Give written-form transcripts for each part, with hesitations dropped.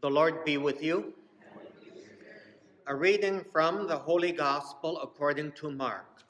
The Lord be with you. A reading from the Holy Gospel according to Mark.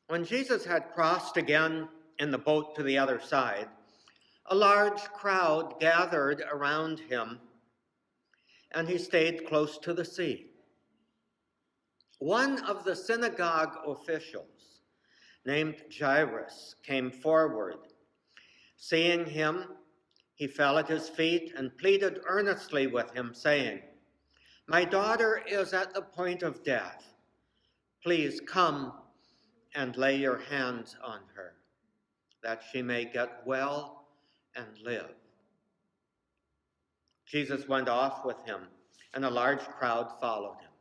When Jesus had crossed again in the boat to the other side, a large crowd gathered around him, and he stayed close to the sea. One of the synagogue officials, named Jairus, came forward. Seeing him, he fell at his feet and pleaded earnestly with him, saying, "My daughter is at the point of death. Please come and lay your hands on her, that she may get well and live." Jesus went off with him, and a large crowd followed him.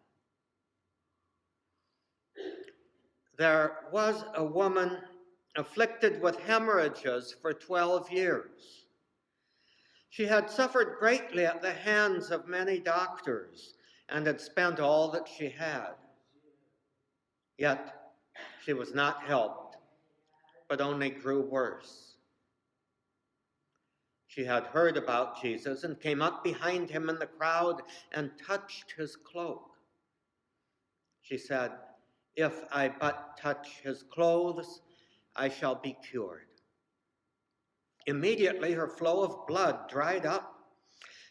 There was a woman afflicted with hemorrhages for 12 years. She had suffered greatly at the hands of many doctors and had spent all that she had. Yet she was not helped, but only grew worse. She had heard about Jesus and came up behind him in the crowd and touched his cloak. She said, "If I but touch his clothes, I shall be cured." Immediately her flow of blood dried up.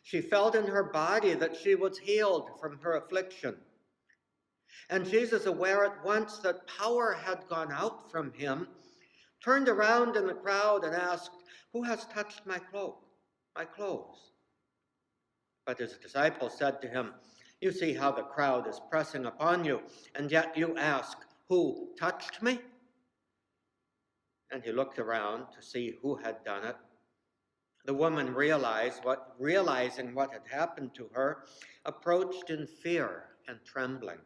She felt in her body that she was healed from her affliction. And Jesus, aware at once that power had gone out from him, turned around in the crowd and asked, "Who has touched my cloak, my clothes?" But his disciples said to him, "You see how the crowd is pressing upon you, and yet you ask, 'Who touched me?'" And he looked around to see who had done it. The woman, realizing what had happened to her, approached in fear and trembling.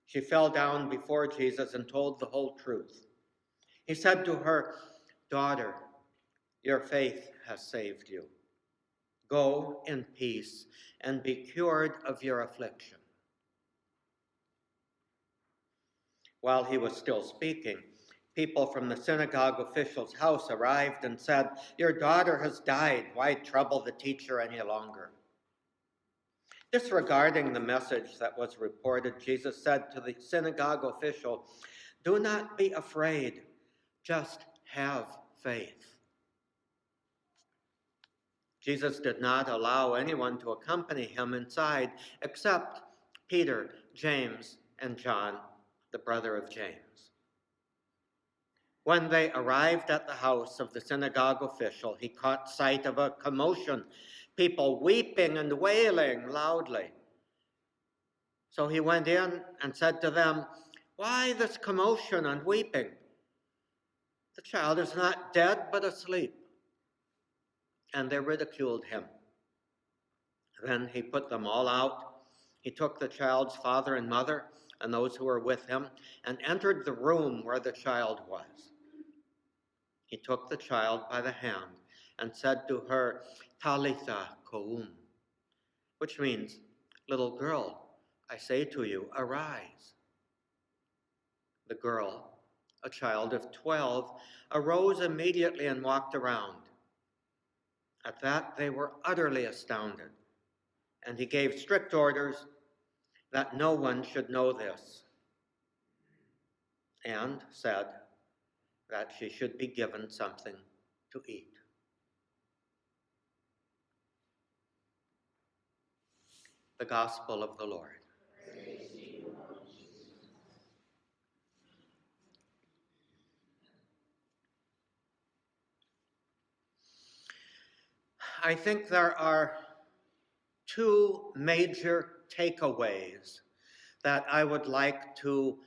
She fell down before Jesus and told the whole truth. He said to her, "Daughter, your faith has saved you. Go in peace and be cured of your affliction." While he was still speaking, people from the synagogue official's house arrived and said, "Your daughter has died. Why trouble the teacher any longer?" Disregarding the message that was reported, Jesus said to the synagogue official, "Do not be afraid, just have faith." Jesus did not allow anyone to accompany him inside except Peter, James, and John, the brother of James. When they arrived at the house of the synagogue official, he caught sight of a commotion, people weeping and wailing loudly. So he went in and said to them, "Why this commotion and weeping? The child is not dead, but asleep." And they ridiculed him. Then he put them all out. He took the child's father and mother and those who were with him and entered the room where the child was. He took the child by the hand and said to her, "Talitha koum," which means, "Little girl, I say to you, arise." The girl, a child of 12, arose immediately and walked around. At that they were utterly astounded, and he gave strict orders that no one should know this, and said that she should be given something to eat. The Gospel of the Lord. Praise to you, Lord Jesus. I think there are two major takeaways that I would like to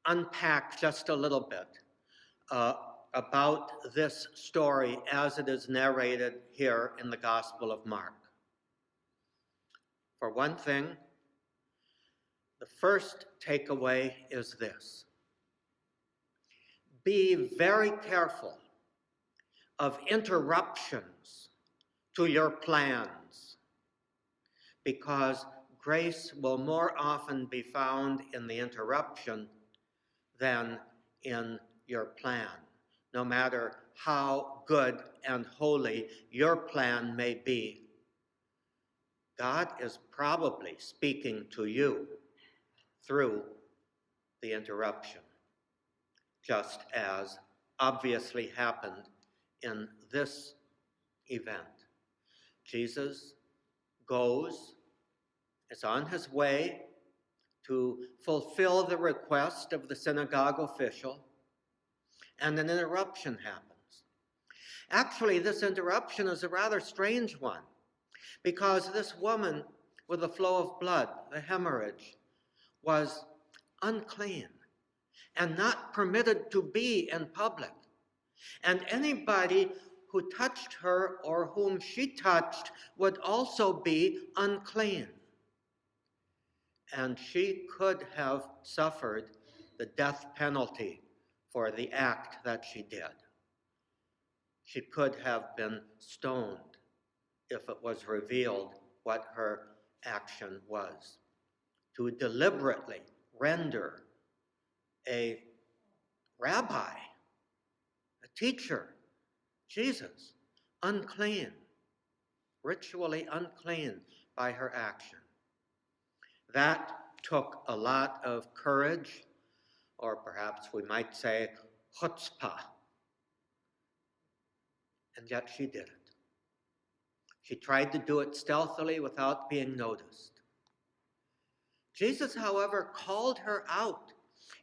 unpack just a little bit about this story as it is narrated here in the Gospel of Mark. For one thing, the first takeaway is this: be very careful of interruptions to your plans, because grace will more often be found in the interruption than in your plan. no matter how good and holy your plan may be. God is probably speaking to you through the interruption, just as obviously happened in this event. Jesus is on his way to fulfill the request of the synagogue official, and an interruption happens. Actually, this interruption is a rather strange one, because this woman with the flow of blood, the hemorrhage, was unclean and not permitted to be in public. And anybody who touched her or whom she touched would also be unclean. And she could have suffered the death penalty for the act that she did. She could have been stoned if it was revealed what her action was. To deliberately render a rabbi, a teacher, Jesus, unclean, ritually unclean by her action. That took a lot of courage, or perhaps we might say chutzpah. And yet she did it. She tried to do it stealthily without being noticed. Jesus, however, called her out.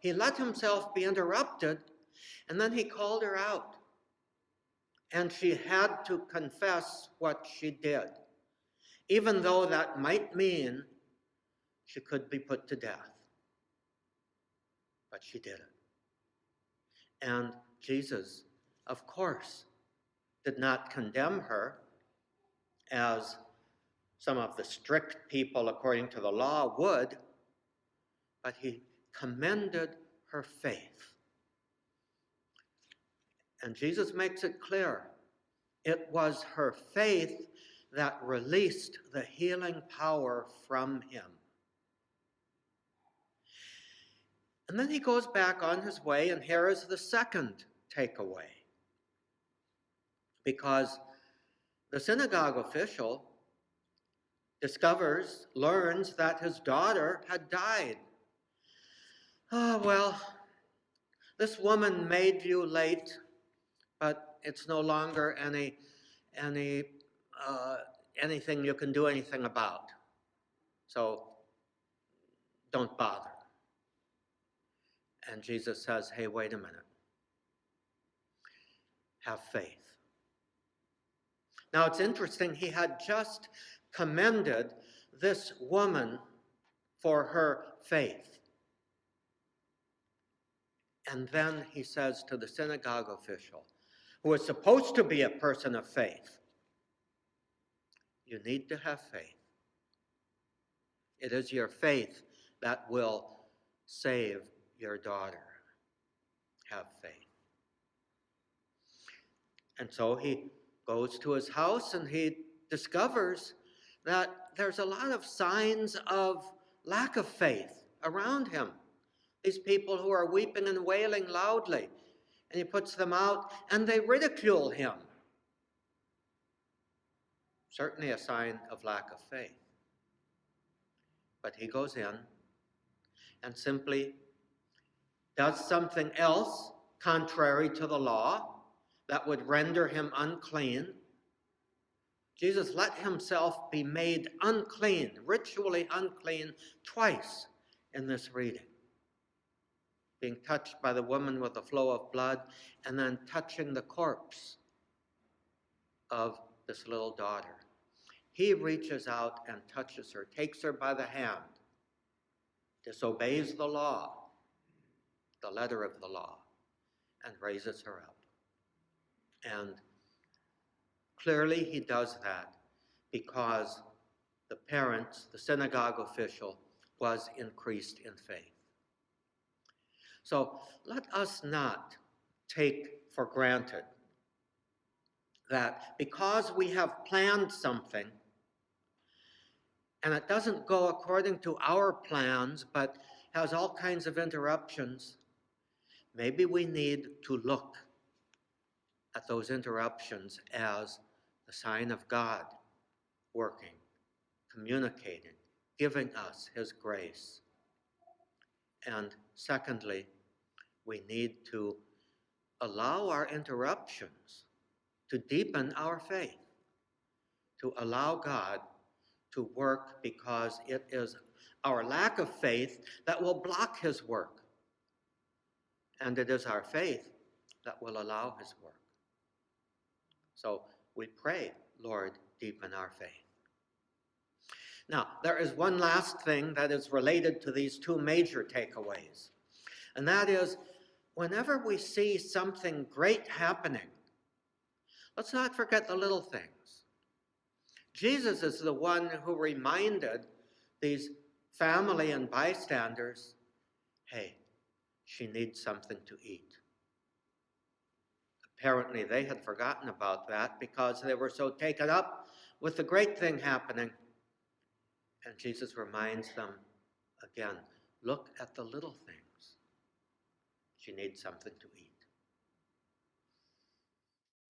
He let himself be interrupted, and then he called her out. And she had to confess what she did, even though that might mean she could be put to death. But she did it. And Jesus, of course, did not condemn her, as some of the strict people according to the law would, but he commended her faith. And Jesus makes it clear, it was her faith that released the healing power from him. And then he goes back on his way, and here is the second takeaway. Because the synagogue official learns that his daughter had died. Well, this woman made you late, but it's no longer anything you can do anything about. So don't bother. And Jesus says, hey, wait a minute. Have faith. Now it's interesting, he had just commended this woman for her faith. And then he says to the synagogue official, who is supposed to be a person of faith, you need to have faith. It is your faith that will save your daughter. Have faith. And so he goes to his house and he discovers that there's a lot of signs of lack of faith around him. These people who are weeping and wailing loudly. And he puts them out and they ridicule him. Certainly a sign of lack of faith. But he goes in and simply does something else contrary to the law that would render him unclean. Jesus let himself be made unclean, ritually unclean, twice in this reading. Being touched by the woman with the flow of blood, and then touching the corpse of this little daughter. He reaches out and touches her, takes her by the hand, disobeys the law, the letter of the law, and raises her up. And clearly he does that because the parents, the synagogue official, was increased in faith. So let us not take for granted that because we have planned something and it doesn't go according to our plans but has all kinds of interruptions, maybe we need to look at those interruptions as the sign of God working, communicating, giving us his grace. And secondly, we need to allow our interruptions to deepen our faith, to allow God to work, because it is our lack of faith that will block his work. And it is our faith that will allow his work. So we pray, Lord, deepen our faith. Now, there is one last thing that is related to these two major takeaways, and that is, whenever we see something great happening, let's not forget the little things. Jesus is the one who reminded these family and bystanders, hey, she needs something to eat. Apparently, they had forgotten about that because they were so taken up with the great thing happening. And Jesus reminds them again, look at the little things. She needs something to eat.